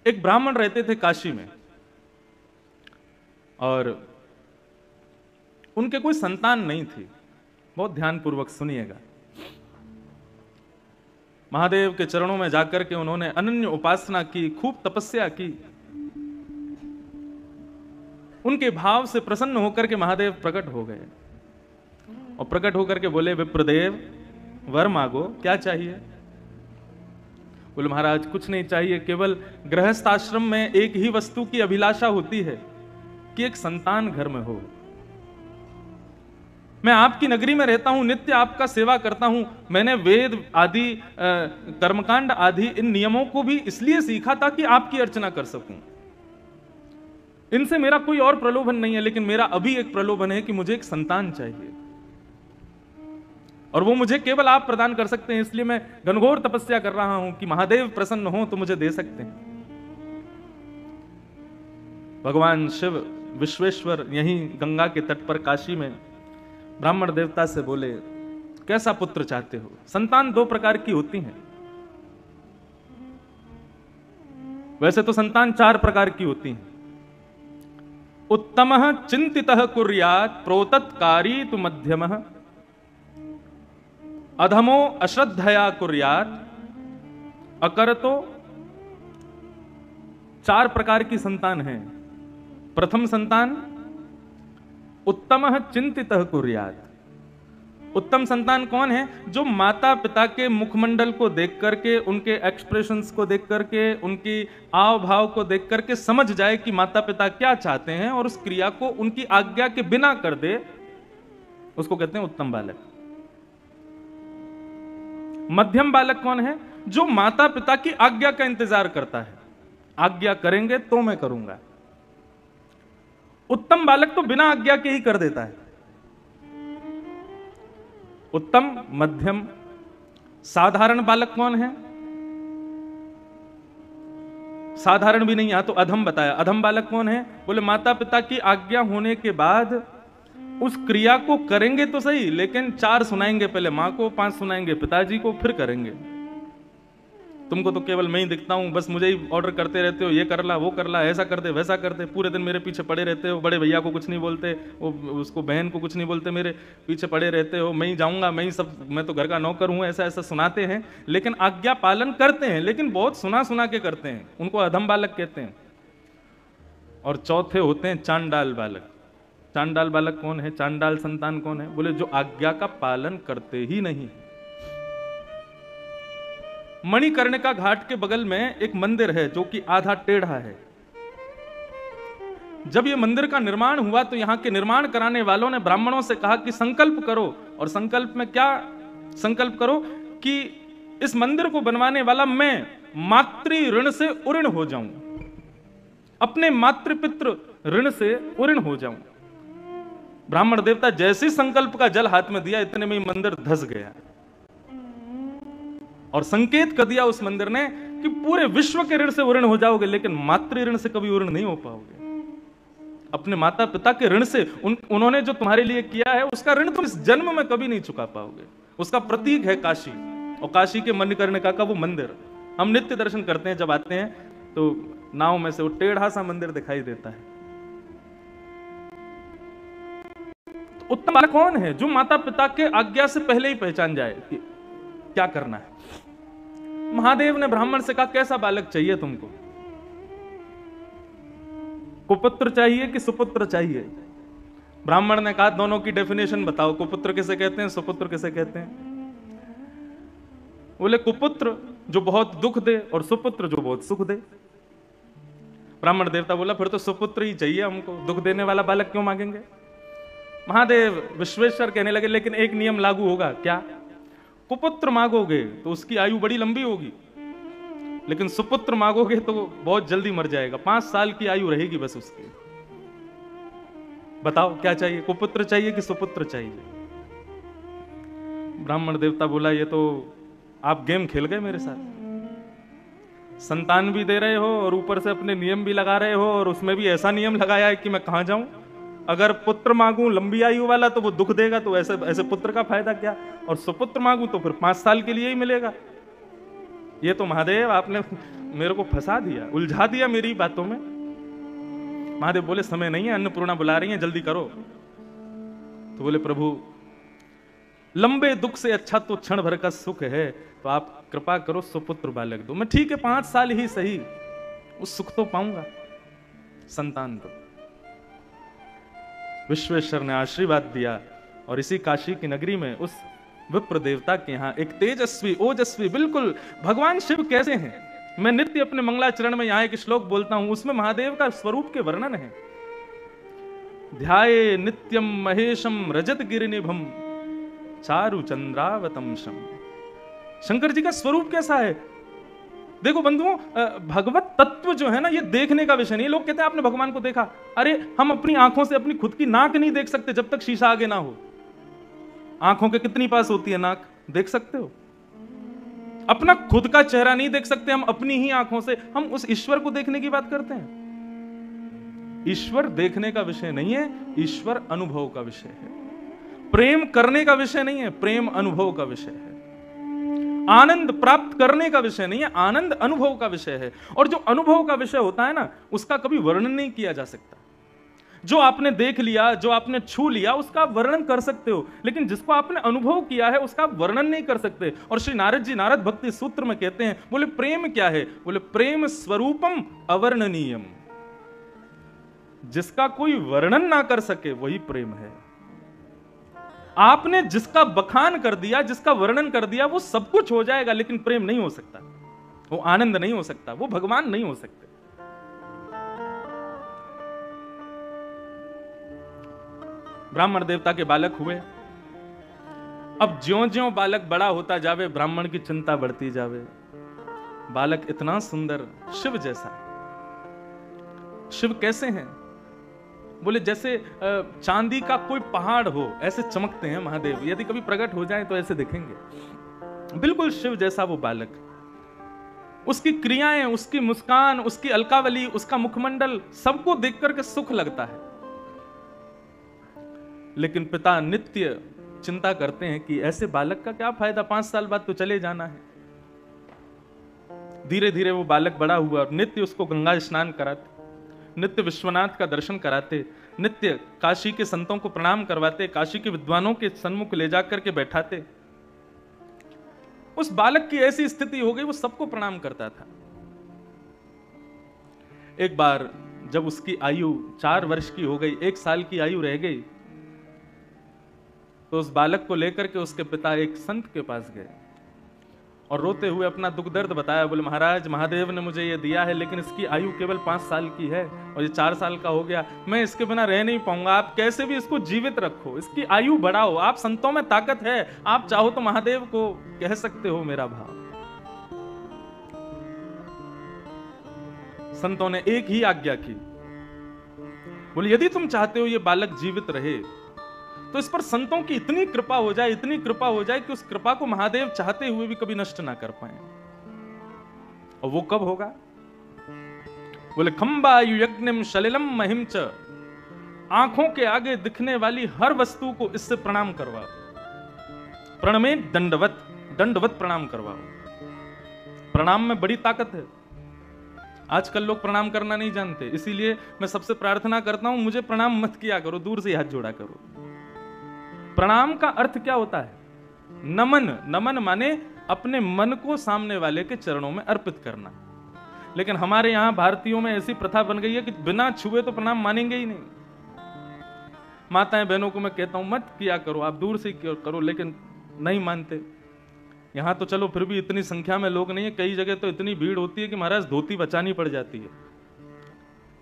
एक ब्राह्मण रहते थे काशी में, और उनके कोई संतान नहीं थी। बहुत ध्यानपूर्वक सुनिएगा। महादेव के चरणों में जाकर के उन्होंने अनन्य उपासना की, खूब तपस्या की। उनके भाव से प्रसन्न होकर के महादेव प्रकट हो गए और प्रकट होकर के बोले, विप्रदेव वर मांगो, क्या चाहिए? बोले, महाराज कुछ नहीं चाहिए, केवल गृहस्थ आश्रम में एक ही वस्तु की अभिलाषा होती है कि एक संतान घर में हो। मैं आपकी नगरी में रहता हूं, नित्य आपका सेवा करता हूं। मैंने वेद आदि कर्मकांड आदि इन नियमों को भी इसलिए सीखा ताकि आपकी अर्चना कर सकूं। इनसे मेरा कोई और प्रलोभन नहीं है, लेकिन मेरा अभी एक प्रलोभन है कि मुझे एक संतान चाहिए, और वो मुझे केवल आप प्रदान कर सकते हैं। इसलिए मैं घनघोर तपस्या कर रहा हूं कि महादेव प्रसन्न हो तो मुझे दे सकते हैं। भगवान शिव विश्वेश्वर यहीं गंगा के तट पर काशी में ब्राह्मण देवता से बोले, कैसा पुत्र चाहते हो? संतान दो प्रकार की होती हैं। वैसे तो संतान चार प्रकार की होती हैं। उत्तमः चिंतितः कुर्यात् प्रोतत्कारी तु मध्यमः, अधमो अश्रद्धया कुर्यात् अकरतो। चार प्रकार की संतान है। प्रथम संतान उत्तमः चिंतितः कुर्यात्। उत्तम संतान कौन है? जो माता पिता के मुखमंडल को देख करके, उनके एक्सप्रेशंस को देख करके, उनकी आव भाव को देख करके समझ जाए कि माता पिता क्या चाहते हैं और उस क्रिया को उनकी आज्ञा के बिना कर दे, उसको कहते हैं उत्तम बालक। मध्यम बालक कौन है? जो माता पिता की आज्ञा का इंतजार करता है, आज्ञा करेंगे तो मैं करूंगा। उत्तम बालक तो बिना आज्ञा के ही कर देता है। उत्तम, मध्यम, साधारण बालक कौन है? साधारण भी नहीं, यहां तो अधम बताया। अधम बालक कौन है? बोले, माता पिता की आज्ञा होने के बाद उस क्रिया को करेंगे तो सही, लेकिन 4 सुनाएंगे, पहले मां को, 5 सुनाएंगे पिताजी को, फिर करेंगे। तुमको तो केवल मैं ही दिखता हूं, बस मुझे ही ऑर्डर करते रहते हो, ये कर ला, वो कर ला, ऐसा कर दे, वैसा कर दे। पूरे दिन मेरे पीछे पड़े रहते हो। बड़े भैया को कुछ नहीं बोलते, वो उसको बहन को कुछ नहीं बोलते, मेरे पीछे पड़े रहते हो। मैं ही जाऊंगा, मैं ही सब, मैं तो घर का नौकर हूं, ऐसा ऐसा सुनाते हैं, लेकिन आज्ञा पालन करते हैं, लेकिन बहुत सुना सुना के करते हैं। उनको अधम बालक कहते हैं। और चौथे होते हैं चांडाल बालक। चांडाल बालक कौन है? चांडाल संतान कौन है? बोले, जो आज्ञा का पालन करते ही नहीं। मणिकर्णिका घाट के बगल में एक मंदिर है जो कि आधा टेढ़ा है। जब यह मंदिर का निर्माण हुआ तो यहां के निर्माण कराने वालों ने ब्राह्मणों से कहा कि संकल्प करो। और संकल्प में क्या संकल्प करो? कि इस मंदिर को बनवाने वाला मैं मातृ ऋण से उऋण हो जाऊं, अपने मातृपितृ ऋण से उऋण हो जाऊं। ब्राह्मण देवता जैसे संकल्प का जल हाथ में दिया, इतने में मंदिर धस गया और संकेत कर दिया उस मंदिर ने कि पूरे विश्व के ऋण से उऋण हो जाओगे, लेकिन मातृ ऋण से कभी उऋण नहीं हो पाओगे। अपने माता पिता के ऋण से, उन्होंने जो तुम्हारे लिए किया है उसका ऋण तुम इस जन्म में कभी नहीं चुका पाओगे। उसका प्रतीक है काशी, और काशी के मणिकर्णिका का वो मंदिर हम नित्य दर्शन करते हैं। जब आते हैं तो नाव में से वो टेढ़ा सा मंदिर दिखाई देता है। तो उत्तम बालक कौन है? जो माता पिता के आज्ञा से पहले ही पहचान जाए कि क्या करना है। महादेव ने ब्राह्मण से कहा, कैसा बालक चाहिए तुमको? कुपुत्र चाहिए कि सुपुत्र चाहिए? ब्राह्मण ने कहा, दोनों की डेफिनेशन बताओ, कुपुत्र किसे कहते हैं, सुपुत्र किसे कहते हैं? बोले, कुपुत्र जो बहुत दुख दे और सुपुत्र जो बहुत सुख दे। ब्राह्मण देवता बोला, फिर तो सुपुत्र ही चाहिए हमको, दुख देने वाला बालक क्यों मांगेंगे? महादेव विश्वेश्वर कहने लगे, लेकिन एक नियम लागू होगा। क्या? कुपुत्र मांगोगे तो उसकी आयु बड़ी लंबी होगी, लेकिन सुपुत्र मांगोगे तो बहुत जल्दी मर जाएगा। 5 साल की आयु रहेगी बस उसकी। बताओ क्या चाहिए, कुपुत्र चाहिए कि सुपुत्र चाहिए? ब्राह्मण देवता बोला, ये तो आप गेम खेल गए मेरे साथ। संतान भी दे रहे हो और ऊपर से अपने नियम भी लगा रहे हो, और उसमें भी ऐसा नियम लगाया है कि मैं कहां जाऊं। अगर पुत्र मांगू लंबी आयु वाला तो वो दुख देगा, तो ऐसे ऐसे पुत्र का फायदा क्या? और सुपुत्र मांगू तो फिर 5 साल के लिए ही मिलेगा। ये तो महादेव आपने मेरे को फंसा दिया, उलझा दिया मेरी बातों में। महादेव बोले समय नहीं है, अन्नपूर्णा बुला रही है, जल्दी करो। तो बोले प्रभु लंबे दुख से अच्छा तो क्षण भर का सुख है, तो आप कृपा करो सुपुत्र बालक दो। मैं ठीक है 5 साल ही सही, उस सुख तो पाऊंगा, संतान दो। विश्वेश्वर ने आशीर्वाद दिया और इसी काशी की नगरी में उस विप्र देवता के यहां एक तेजस्वी ओजस्वी, बिल्कुल भगवान शिव कैसे हैं, मैं नित्य अपने मंगलाचरण में यहां एक श्लोक बोलता हूं, उसमें महादेव का स्वरूप के वर्णन है। ध्याये नित्यम महेशम रजत गिरिनिभम चारु चंद्रावतंशम। शंकर जी का स्वरूप कैसा है? देखो बंधुओं, भगवत तत्व जो है ना, ये देखने का विषय नहीं। लोग कहते हैं आपने भगवान को देखा, अरे हम अपनी आंखों से अपनी खुद की नाक नहीं देख सकते जब तक शीशा आगे ना हो। आंखों के कितनी पास होती है नाक, देख सकते हो? अपना खुद का चेहरा नहीं देख सकते हम अपनी ही आंखों से, हम उस ईश्वर को देखने की बात करते हैं। ईश्वर देखने का विषय नहीं है, ईश्वर अनुभव का विषय है। प्रेम करने का विषय नहीं है, प्रेम अनुभव का विषय है। आनंद प्राप्त करने का विषय नहीं है, आनंद अनुभव का विषय है। और जो अनुभव का विषय होता है ना, उसका कभी वर्णन नहीं किया जा सकता। जो आपने देख लिया, जो आपने छू लिया, उसका आप वर्णन कर सकते हो, लेकिन जिसको आपने अनुभव किया है उसका आप वर्णन नहीं कर सकते। और श्री नारद जी नारद भक्ति सूत्र में कहते हैं, बोले प्रेम क्या है? बोले प्रेम स्वरूपम अवर्णनीयम। जिसका कोई वर्णन ना कर सके वही प्रेम है। आपने जिसका बखान कर दिया, जिसका वर्णन कर दिया, वो सब कुछ हो जाएगा, लेकिन प्रेम नहीं हो सकता, वो आनंद नहीं हो सकता, वो भगवान नहीं हो सकते। ब्राह्मण देवता के बालक हुए। अब ज्यों-ज्यों बालक बड़ा होता जावे, ब्राह्मण की चिंता बढ़ती जावे। बालक इतना सुंदर, शिव जैसा। शिव कैसे हैं? बोले जैसे चांदी का कोई पहाड़ हो, ऐसे चमकते हैं महादेव। यदि कभी प्रकट हो जाए तो ऐसे दिखेंगे, बिल्कुल शिव जैसा वो बालक। उसकी क्रियाएं, उसकी मुस्कान, उसकी अलकावली, उसका मुखमंडल, सबको देख करके सुख लगता है। लेकिन पिता नित्य चिंता करते हैं कि ऐसे बालक का क्या फायदा, 5 साल बाद तो चले जाना है। धीरे धीरे वो बालक बड़ा हुआ और नित्य उसको गंगा स्नान कराते, नित्य विश्वनाथ का दर्शन कराते, नित्य काशी के संतों को प्रणाम करवाते, काशी के विद्वानों के सन्मुख ले जाकर के बैठाते। उस बालक की ऐसी स्थिति हो गई, वो सबको प्रणाम करता था। एक बार जब उसकी आयु 4 वर्ष की हो गई, 1 साल की आयु रह गई, तो उस बालक को लेकर के उसके पिता एक संत के पास गए और रोते हुए अपना दुख दर्द बताया। बोले महाराज, महादेव ने मुझे ये दिया है, लेकिन इसकी आयु केवल 5 साल की है और ये 4 साल का हो गया, मैं इसके बिना रह नहीं पाऊंगा। आप कैसे भी इसको जीवित रखो, इसकी आयु बढ़ाओ। आप संतों में ताकत है, आप चाहो तो महादेव को कह सकते हो मेरा भाव। संतों ने एक ही आज्ञा की, बोले यदि तुम चाहते हो ये बालक जीवित रहे तो इस पर संतों की इतनी कृपा हो जाए, इतनी कृपा हो जाए कि उस कृपा को महादेव चाहते हुए भी कभी नष्ट ना कर पाए। और वो कब होगा? बोले खंबायु यज्ञम शलिलम महिम च। आंखों के आगे दिखने वाली हर वस्तु को इससे प्रणाम करवाओ। प्रणमे दंडवत, दंडवत प्रणाम करवाओ। प्रणाम में बड़ी ताकत है। आजकल लोग प्रणाम करना नहीं जानते, इसीलिए मैं सबसे प्रार्थना करता हूं, मुझे प्रणाम मत किया करो, दूर से हाथ जोड़ा करो। प्रणाम का अर्थ क्या होता है? नमन। नमन माने अपने मन को सामने वाले के चरणों में अर्पित करना। लेकिन हमारे यहां भारतीयों में ऐसी प्रथा बन गई है कि बिना छुए तो प्रणाम मानेंगे ही नहीं। माताएं बहनों को मैं कहता हूं मत किया करो, आप दूर से करो, लेकिन नहीं मानते। यहां तो चलो फिर भी इतनी संख्या में लोग नहीं है, कई जगह तो इतनी भीड़ होती है कि महाराज धोती बचानी पड़ जाती है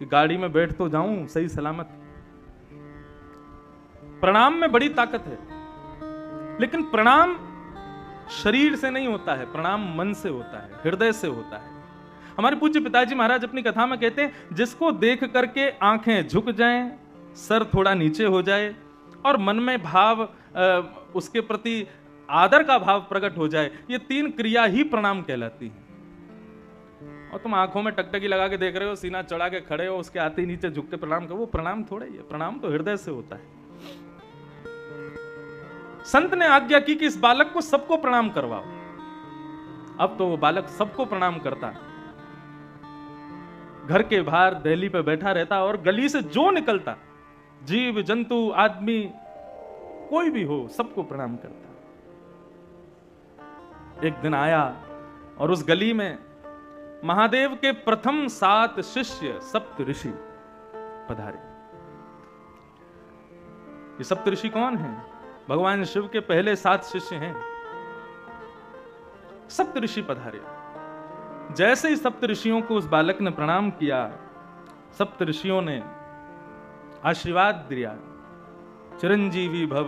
कि गाड़ी में बैठ तो जाऊं सही सलामत। प्रणाम में बड़ी ताकत है, लेकिन प्रणाम शरीर से नहीं होता है, प्रणाम मन से होता है, हृदय से होता है। हमारे पूज्य पिताजी महाराज अपनी कथा में कहते हैं, जिसको देख करके आंखें झुक जाएं, सर थोड़ा नीचे हो जाए और मन में भाव, उसके प्रति आदर का भाव प्रकट हो जाए, ये 3 क्रिया ही प्रणाम कहलाती है। और तुम आंखों में टकटकी लगा के देख रहे हो, सीना चढ़ा के खड़े हो, उसके आते ही नीचे झुक के प्रणाम करो, वो प्रणाम थोड़ा ही है। प्रणाम तो हृदय से होता है। संत ने आज्ञा की कि इस बालक को सबको प्रणाम करवाओ। अब तो वो बालक सबको प्रणाम करता, घर के बाहर दहली पे बैठा रहता और गली से जो निकलता, जीव जंतु आदमी कोई भी हो, सबको प्रणाम करता। एक दिन आया और उस गली में महादेव के प्रथम 7 शिष्य सप्त ऋषि पधारे। ये सप्त ऋषि कौन हैं? भगवान शिव के पहले 7 शिष्य हैं। सप्त ऋषि पधारे। जैसे ही सप्त ऋषियों को उस बालक ने प्रणाम किया, सप्त ऋषियों ने आशीर्वाद दिया, चिरंजीवी भव।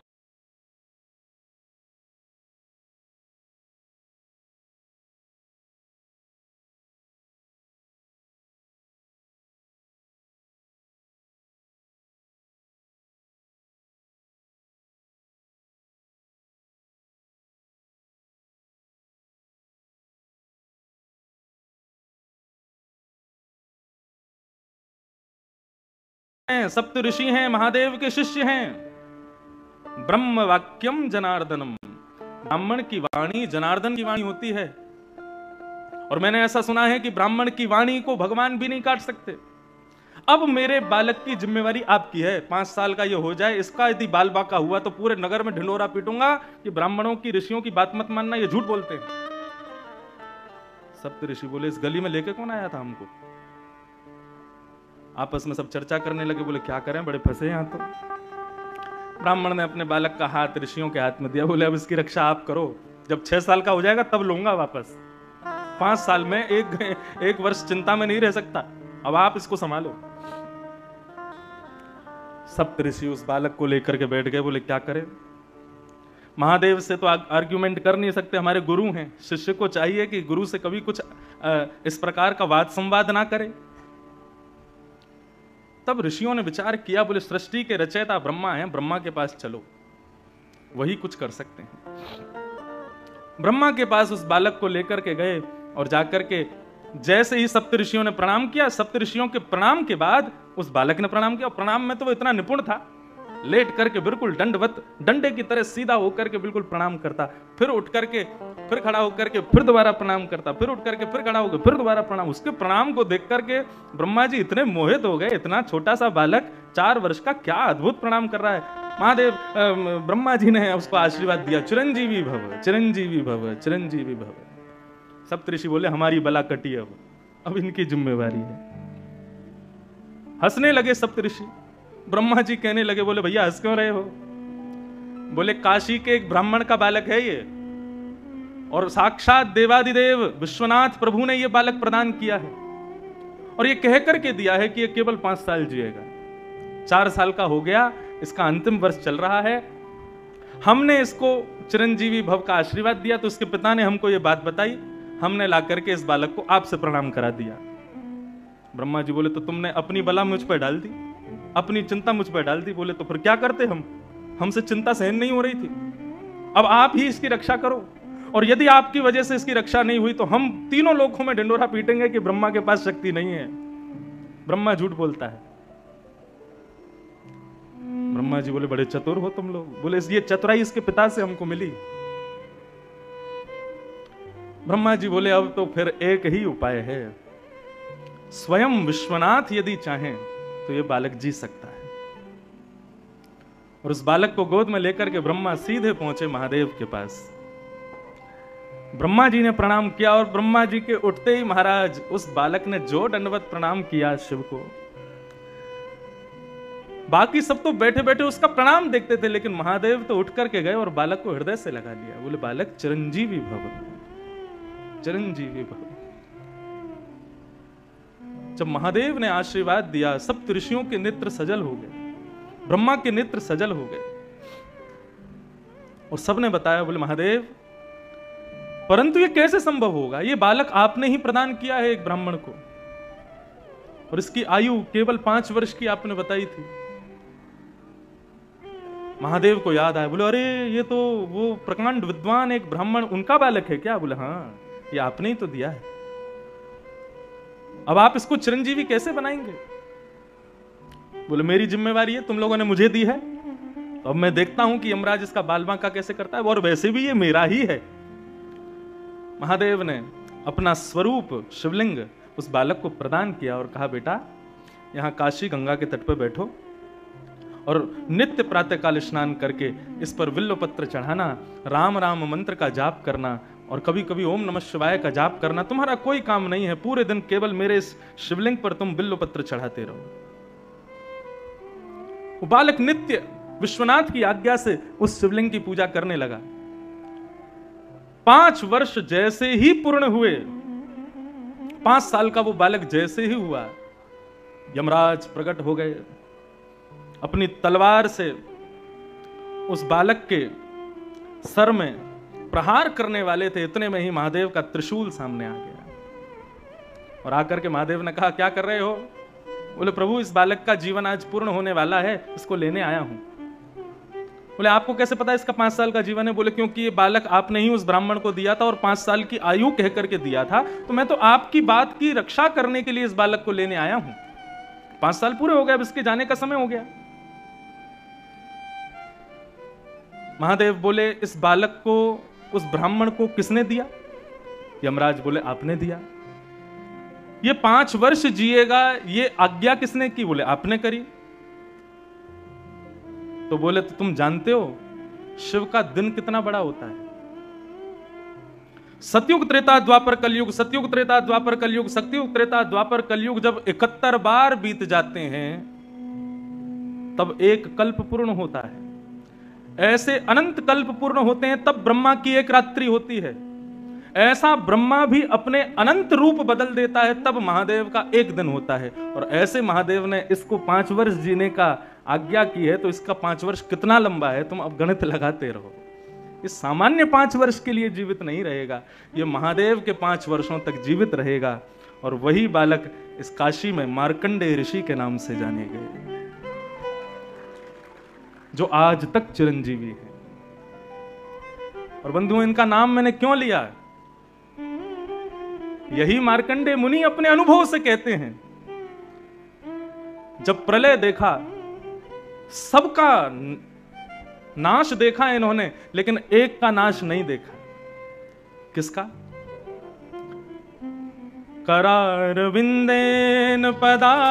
सप्त ऋषि हैं, महादेव के शिष्य हैं। ब्रह्म वाक्यम जनार्दनम, ब्राह्मण की वाणी जनार्दन की वाणी होती है। और मैंने ऐसा सुना है कि ब्राह्मण की वाणी को भगवान भी नहीं काट सकते। अब मेरे बालक की जिम्मेवारी आपकी है, 5 साल का ये हो जाए, इसका यदि बाल बाका हुआ तो पूरे नगर में ढिंडोरा पीटूंगा कि ब्राह्मणों की ऋषियों की बात मत मानना, ये झूठ बोलते हैं। सप्त ऋषि बोले, इस गली में लेके कौन आया था हमको? आपस में सब चर्चा करने लगे, बोले क्या करें, बड़े फंसे यहां तो। ब्राह्मण ने अपने बालक का हाथ ऋषियों के हाथ में दिया, बोले अब इसकी रक्षा आप करो, जब 6 साल का हो जाएगा तब लूंगा वापस। 5 साल में एक वर्ष चिंता में नहीं रह सकता, अब आप इसको संभालो। सप्त ऋषि उस बालक को लेकर के बैठ गए, बोले क्या करें, महादेव से तो आर्ग्यूमेंट कर नहीं सकते, हमारे गुरु हैं, शिष्य को चाहिए कि गुरु से कभी कुछ इस प्रकार का वाद संवाद ना करे। तब ऋषियों ने विचार किया, बोले सृष्टि के रचयिता ब्रह्मा हैं, ब्रह्मा के पास चलो, वही कुछ कर सकते हैं। ब्रह्मा के पास उस बालक को लेकर के गए और जाकर के जैसे ही सप्त ऋषियों ने प्रणाम किया, सप्त ऋषियों के प्रणाम के बाद उस बालक ने प्रणाम किया। प्रणाम में तो वो इतना निपुण था, लेट करके बिल्कुल दंडवत, डंडे की तरह सीधा होकर के बिल्कुल प्रणाम करता, फिर उठ करके फिर खड़ा होकर के फिर दोबारा प्रणाम करता, फिर उठ करके फिर खड़ा होकर फिर दोबारा प्रणाम। उसके प्रणाम को देख करके ब्रह्मा जी इतने मोहित हो गए, इतना छोटा सा बालक 4 वर्ष का क्या अद्भुत प्रणाम कर रहा है। महादेव ब्रह्मा जी ने उसको आशीर्वाद दिया, चिरंजीवी भव, चिरंजीवी भव, चिरंजीवी भव। सप्तऋषि बोले हमारी बला कटी, अब इनकी जिम्मेवारी है। हंसने लगे सप्तऋषि। ब्रह्मा जी कहने लगे, बोले भैया हंस क्यों रहे हो? बोले काशी के एक ब्राह्मण का बालक है ये, और साक्षात देवादिदेव विश्वनाथ प्रभु ने ये बालक प्रदान किया है, और ये कह करके दिया है कि ये केवल 5 साल जिएगा। 4 साल का हो गया, इसका अंतिम वर्ष चल रहा है। हमने इसको चिरंजीवी भव का आशीर्वाद दिया, तो उसके पिता ने हमको ये बात बताई, हमने ला करके इस बालक को आपसे प्रणाम करा दिया। ब्रह्मा जी बोले, तो तुमने अपनी बला मुझ पर डाल दी, अपनी चिंता मुझ पर डाल दी। बोले तो फिर क्या करते हम, हमसे चिंता सहन नहीं हो रही थी, अब आप ही इसकी रक्षा करो, और यदि आपकी वजह से इसकी रक्षा नहीं हुई तो हम तीनों लोकों में ढिंडोरा पीटेंगे कि ब्रह्मा के पास शक्ति नहीं है, ब्रह्मा झूठ बोलता है। ब्रह्मा जी बोले बड़े चतुर हो तुम लोग। बोले ये चतुराई इसके पिता से हमको मिली। ब्रह्मा जी बोले अब तो फिर एक ही उपाय है, स्वयं विश्वनाथ यदि चाहें तो ये बालक जी सकता है। और उस बालक को गोद में लेकर के ब्रह्मा सीधे पहुंचे महादेव के पास। ब्रह्मा जी ने प्रणाम किया, और ब्रह्मा जी के उठते ही महाराज उस बालक ने जो दंडवत प्रणाम किया शिव को, बाकी सब तो बैठे बैठे उसका प्रणाम देखते थे, लेकिन महादेव तो उठ करके गए और बालक को हृदय से लगा लिया। बोले बालक चिरंजीवी भव, चिरंजीवी भव। जब महादेव ने आशीर्वाद दिया, सब ऋषियों के नेत्र सजल हो गए, ब्रह्मा के नेत्र सजल हो गए, और सबने बताया, बोले महादेव परंतु ये कैसे संभव होगा, ये बालक आपने ही प्रदान किया है एक ब्राह्मण को, और इसकी आयु केवल 5 वर्ष की आपने बताई थी। महादेव को याद आया, बोले अरे ये तो वो प्रकांड विद्वान एक ब्राह्मण, उनका बालक है क्या? बोले हाँ, ये आपने ही तो दिया है, अब आप इसको चिरंजीवी कैसे बनाएंगे? बोले मेरी जिम्मेवारी है, तुम लोगों ने मुझे दी है, तो अब मैं देखता हूं कि यमराज इसका बाल बांका कैसे करता है, और वैसे भी ये मेरा ही है। महादेव ने अपना स्वरूप शिवलिंग उस बालक को प्रदान किया और कहा, बेटा यहाँ काशी गंगा के तट पर बैठो और नित्य प्रातःकाल स्नान करके इस पर बिल्व पत्र चढ़ाना, राम राम मंत्र का जाप करना और कभी कभी ओम नमः शिवाय का जाप करना। तुम्हारा कोई काम नहीं है, पूरे दिन केवल मेरे इस शिवलिंग पर तुम बिल्व पत्र चढ़ाते रहो। वो बालक नित्य विश्वनाथ की आज्ञा से उस शिवलिंग की पूजा करने लगा। 5 वर्ष जैसे ही पूर्ण हुए, 5 साल का वो बालक जैसे ही हुआ, यमराज प्रकट हो गए, अपनी तलवार से उस बालक के सर में प्रहार करने वाले थे। इतने में ही महादेव का त्रिशूल सामने आ गया और आकर के महादेव ने कहा, क्या कर रहे हो? बोले, प्रभु इस बालक का जीवन आज पूर्ण होने वाला है, इसको लेने आया हूं। बोले, आपको कैसे पता इसका 5 साल का जीवन है? बोले, क्योंकि ये बालक आपने ही उस ब्राह्मण को दिया था और 5 साल की आयु कह करके दिया था, तो मैं तो आपकी बात की रक्षा करने के लिए इस बालक को लेने आया हूं। 5 साल पूरे हो गए, अब इसके जाने का समय हो गया। महादेव बोले, इस बालक को उस ब्राह्मण को किसने दिया? यमराज बोले, आपने दिया। ये 5 वर्ष जिएगा, ये आज्ञा किसने की? बोले, आपने करी। तो बोले, तो तुम जानते हो शिव का दिन कितना बड़ा होता है? सतयुग त्रेता द्वापर कलयुग, सतयुग त्रेता द्वापर कलयुग, सतयुग त्रेता द्वापर कलयुग जब 71 बार बीत जाते हैं तब एक कल्प पूर्ण होता है। ऐसे अनंत कल्प पूर्ण होते हैं तब ब्रह्मा की एक रात्रि होती है। ऐसा ब्रह्मा भी अपने अनंत रूप बदल देता है तब महादेव का एक दिन होता है। और ऐसे महादेव ने इसको 5 वर्ष जीने का आज्ञा की है, तो इसका 5 वर्ष कितना लंबा है तुम अब गणित लगाते रहो। इस सामान्य 5 वर्ष के लिए जीवित नहीं रहेगा, ये महादेव के 5 वर्षों तक जीवित रहेगा। और वही बालक इस काशी में मार्कंडेय ऋषि के नाम से जाने गए, जो आज तक चिरंजीवी है। और बंधुओं, इनका नाम मैंने क्यों लिया? यही मार्कंडेय मुनि अपने अनुभव से कहते हैं। जब प्रलय देखा, सबका नाश देखा इन्होंने, लेकिन एक का नाश नहीं देखा। किसका? करारविंदेन पदारविंदम